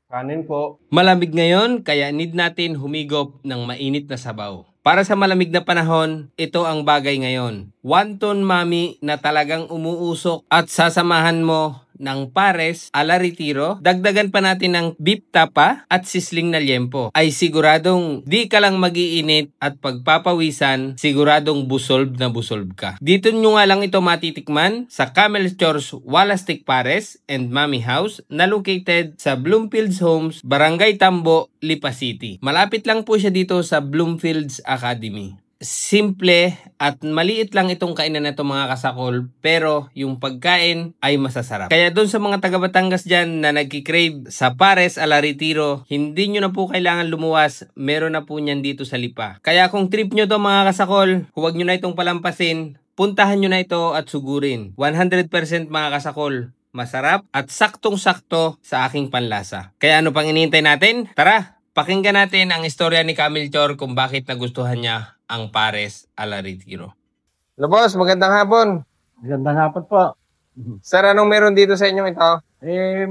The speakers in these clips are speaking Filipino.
Kanin po. Malamig ngayon, kaya need natin humigop ng mainit na sabaw. Para sa malamig na panahon, ito ang bagay ngayon. Wonton Mami na talagang umuusok at sasamahan mo ng pares a la Retiro, dagdagan pa natin ng beef tapa at sisling na liempo. Ay siguradong di ka lang mag-iinit at pagpapawisan, siguradong busolb na busolb ka. Dito nyo nga lang ito matitikman sa Camel Chores Walastik Pares and Mami House na located sa Bloomfields Homes, Barangay Tambo, Lipa City. Malapit lang po siya dito sa Bloomfields Academy. Simple at maliit lang itong kainan na ito mga kasakol, pero yung pagkain ay masasarap. Kaya doon sa mga taga Batangas dyan na nagkikrave sa pares a la Retiro, hindi nyo na po kailangan lumuwas, meron na po niyan dito sa Lipa. Kaya kung trip nyo to mga kasakol, huwag nyo na itong palampasin, puntahan nyo na ito at sugurin. 100% mga kasakol, masarap at saktong-sakto sa aking panlasa. Kaya ano pang inihintay natin? Tara! Pakinggan natin ang istorya ni Camel Chor kung bakit nagustuhan niya ang pares a la Retiro. Hello boss, magandang hapon. Magandang hapon po. Sir, anong meron dito sa inyong ito?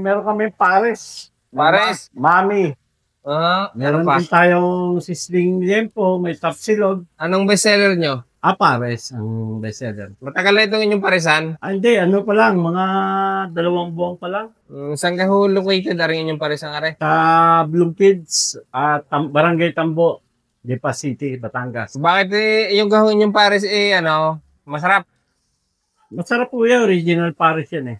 Meron kami pares. Pares? Mami. Ano Meron pa? din tayong sisling liempo, may tapsilog. Anong bestseller nyo? Pares ang bestseller. Matagal na itong inyong paresan? Hindi, ano pa lang, mga 2 buwan pa lang. Saan ka ho located na rin inyong paresan are? Sa Bloomfields at Barangay Tambo, Lipa City, Batangas. Bakit yung gahon inyong pares masarap? Masarap po yan, original pares yan eh.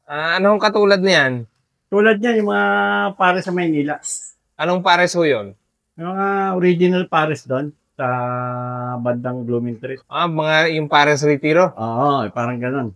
Anong katulad niyan? Tulad niyan, yung mga pares sa Maynila. Anong pares ho yun? Yung mga original pares doon sa bandang Blooming Street. Yung pares Retiro? Oo, parang ganun.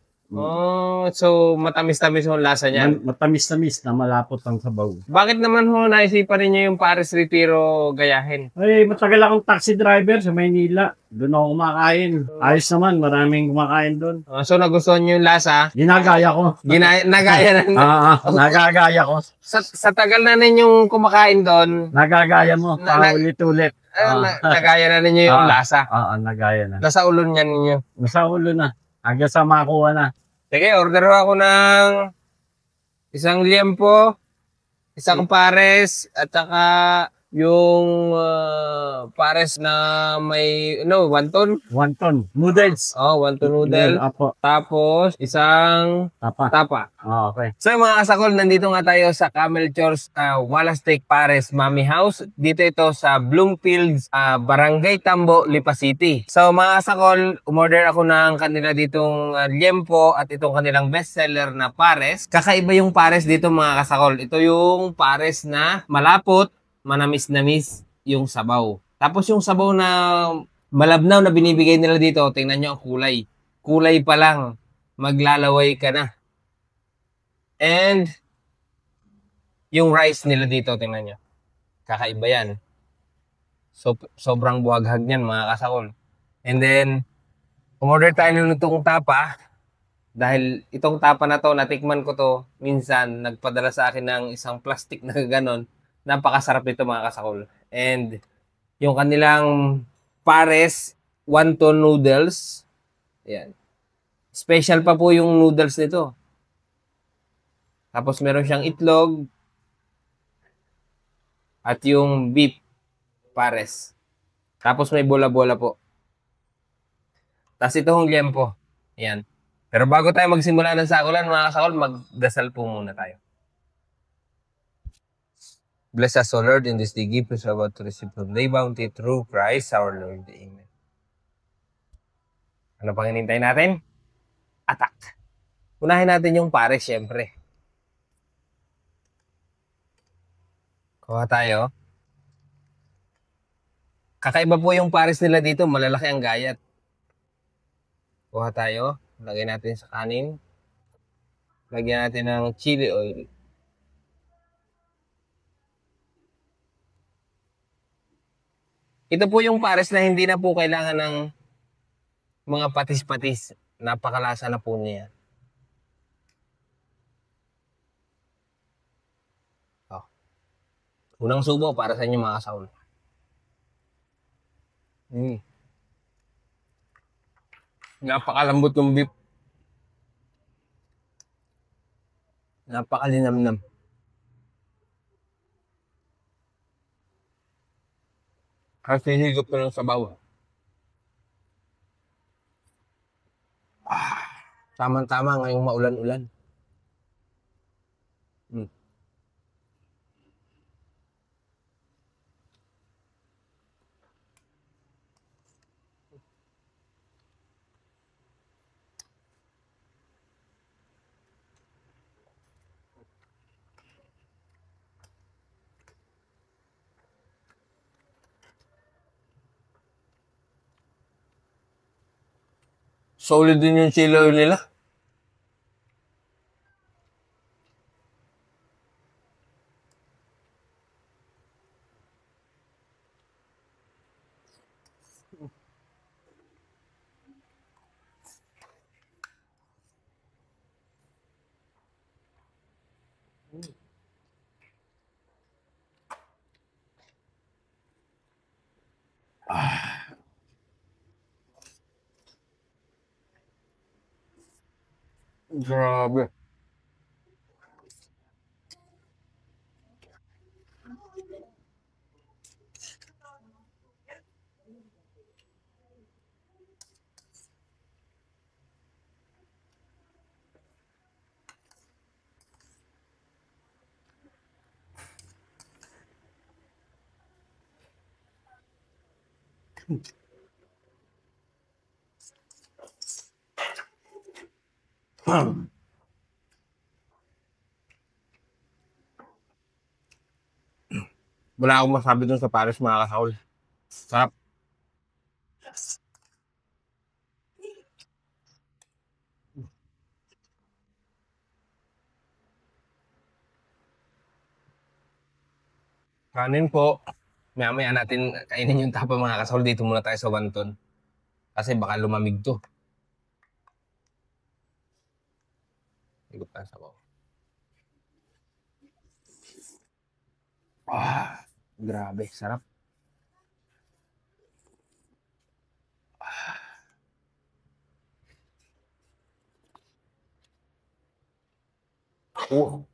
So matamis-tamis yung lasa niyan. Matamis-tamis na malapot ang sabaw. Bakit naman ho naisipan ninyo yung pares Retiro gayahin? Ay, matagal akong taxi driver sa Maynila. Doon ako kumakain. Ayos naman, maraming kumakain doon. So nagustuhan nyo yung lasa? Ginagaya ko. Nagaya na. Nagagaya ko. Sa tagal na ninyong kumakain doon, Nagagaya mo, paulit-ulit. nagaya na ninyo yung lasa. Oo, nagaya na. Nasa ulo niyan ninyo. Nasa ulo na. Hanggang sa makuha na. Sige, order ako ng isang liempo, isang pares, at saka yung pares na may, wonton? Wonton. Noodles. Wonton noodle. Apo. Tapos, isang tapa. Okay. So mga kasakol, nandito nga tayo sa Camel Chores Walastik Pares Mami House. Dito ito sa Bloomfields, Barangay Tambo, Lipa City. So mga kasakol, umorder ako ng kanila ditong liempo at itong kanilang bestseller na pares. Kakaiba yung pares dito mga kasakol. Ito yung pares na malapot, manamis-namis yung sabaw. Tapos yung sabaw na malabnaw na binibigay nila dito, tingnan nyo ang kulay. Kulay pa lang, maglalaway ka na. And yung rice nila dito, tingnan nyo. Kakaiba yan. So, sobrang buhaghag niyan mga kasakol. And then, umorder tayo nitong tapa. Dahil itong tapa na to, natikman ko to, minsan nagpadala sa akin ng isang plastic na ganon. Napakasarap nito mga kasakol. And yung kanilang pares wonton noodles. Ayan. Special pa po yung noodles nito. Tapos meron siyang itlog at yung beef pares. Tapos may bola-bola po. Tapos ito yung liempo. Ayan. Pero bago tayo magsimula ng sakulan mga kasakol, magdasal po muna tayo. Bless us, O Lord, in this day give us about to receive from thy bounty through Christ our Lord. Amen. Ano pang hinintay natin? Attack. Unahin natin yung pares, syempre. Kuha tayo. Kakaiba po yung pares nila dito, malalaki ang gayat. Kuha tayo. Lagay natin sa kanin. Lagyan natin ng chili oil. Ito po yung pares na hindi na po kailangan ng mga patis-patis. Napakalasa na po niya. Unang subo para sa inyo mga kasakol. Napakalambot ng beef. Napakalinamnam. Kasi higop ko ng sabaw. Tamang-tama ngayong maulan-ulan. Mm. Solid din yung chili oil nila. Grabe. Wala akong masabi dun sa Paris mga kasahol. Sarap. Kanin po. Maya-maya natin kainin yung tapa mga kasahol. Dito muna tayo sa Wanton. Kasi baka lumamig to. Higop tayo sa sabaw. Grabe. Sarap. Oh.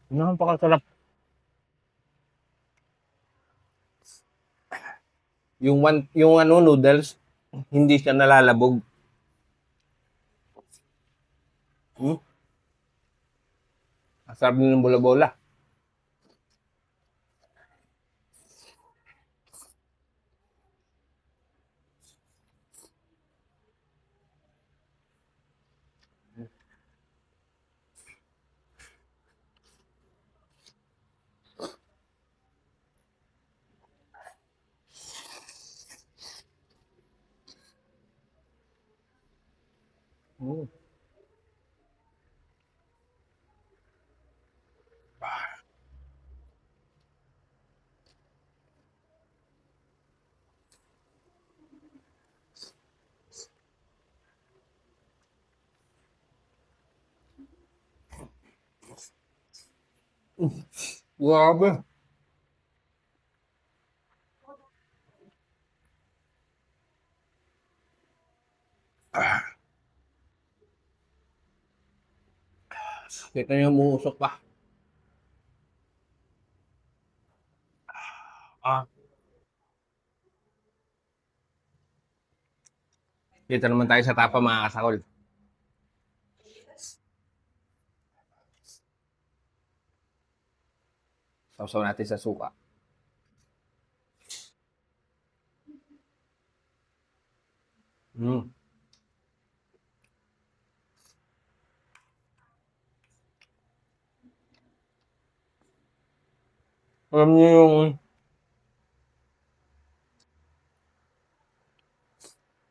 Napakasarap. Yung ano noodles, hindi siya nalalabog. Masarap din ng bola-bola. Mm. Grabe. Kita niyo umuusok pa. Ah. Dito naman tayo sa tapa mga kasahol. Sausaw natin sa suka. Mm. Alam niyo yung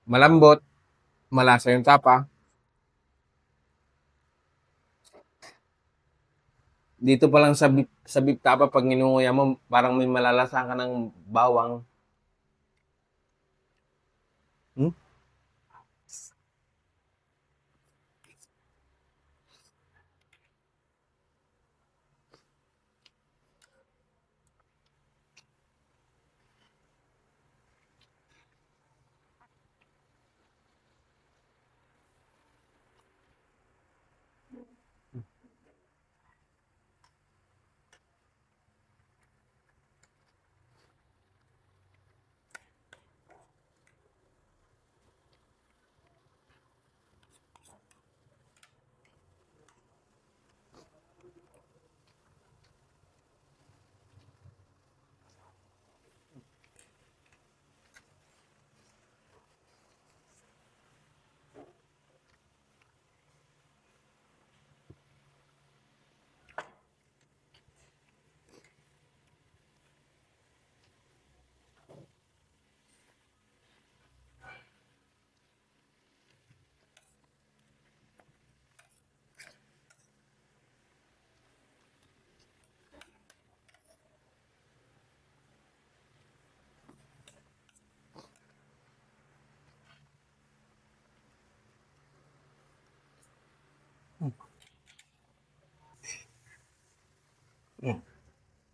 malambot, malasa yung tapa. Dito pa lang sa beef tapa, pag ninunguya mo, parang may malalasa ka ng bawang. Hmm?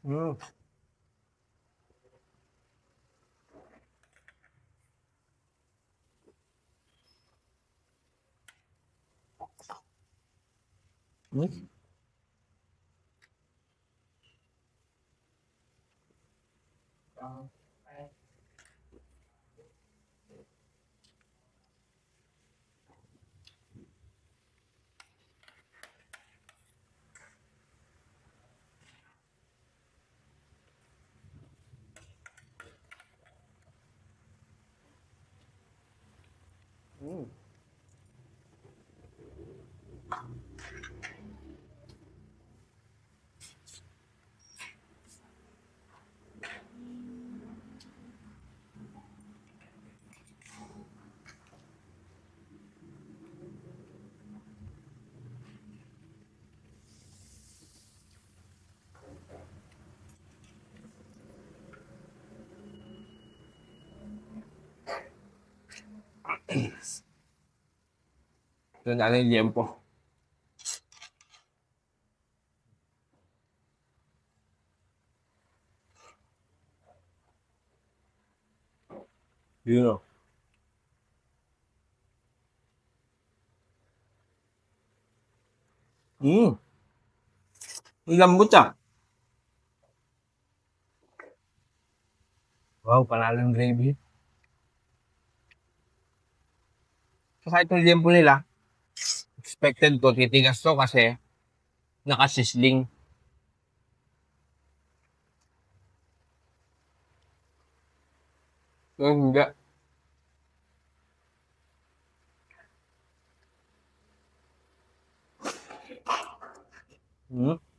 Mm. Mm. Mm. Ito na yung liempo. Yun o. Mm. Ang lambot ah. Wow, panalo yung gravy. So kahit yung liempo nila, expected ko titigas to kasi nakasisling. So hindi. Mm.